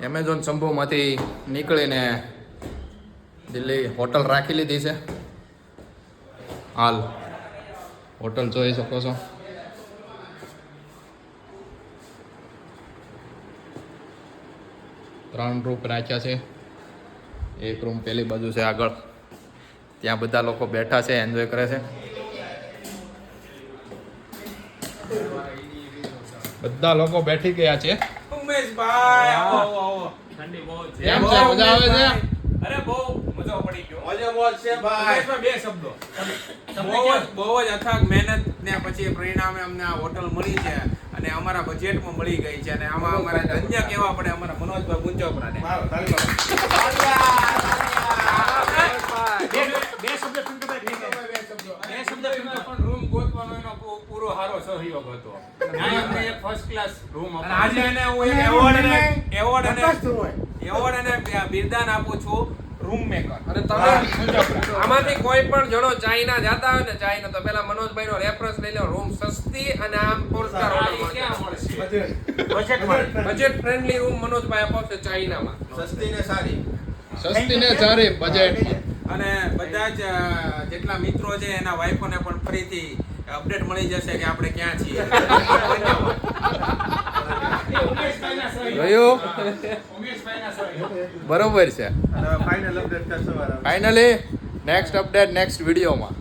Amazon શંભુમાંથી નીકળીને Delhi hotel રાખી લીધી છે. હાલ હોટલ જોઈ શકો છો. ત્રણ રૂમ રાખ્યા છે. એક રૂમ પેલી બાજુ છે આગળ, ત્યાં બધા લોકો બેઠા છે, એન્જોય કરે છે. બધા લોકો બેઠી ગયા છે. ઉમેશભાઈ આવો ઠંડી બહુ છે. કેમ છે? મજા આવે છે? અરે બહુ મજા પડી ગયો. મજા મોજ છે ભાઈ. ઉમેશભાઈ બે શબ્દો. બહુ જ અથાગ મહેનત ને પછી પરિણામે અમને આ હોટલ મળી છે અને અમારા બજેટમાં મળી ગઈ છે અને આમાં અમારા ધન્ય કેવા પડે અમારા મનોજભાઈ મુંજોપરાને. બે શબ્દ પણ રૂમ ગોતવાનો એનો પૂરો હારો સહયોગ હતો. અમને એક ફર્સ્ટ ક્લાસ રૂમ હતો. આજે એને હું એક એવોર્ડ અને બિરદાન આપું છું રૂમ મેકર. અને તમે આમાંથી કોઈ પણ જણો ચાઇના જતા હોય ને, ચાઇના તો પેલા મનોજભાઈ નો રેફરન્સ લઈ લો. રૂમ સસ્તી અને આમ ફોર-સ્ટાર બજેટ ફ્રેન્ડલી રૂમ મનોજભાઈ અપાવશે ચાઇનામાં. સસ્તી ને સારી. સસ્તી ને સારી બજેટમાં. અને બધા જ જેટલા મિત્રો છે એના વાઈફોને પણ ફરીથી અપડેટ મળી જશે કે આપણે ક્યાં છીએ. જોયું? બરોબર છે. ફાઇનલ અપડેટ કરશો. ફાઇનલી નેક્સ્ટ અપડેટ નેક્સ્ટ વિડીયોમાં.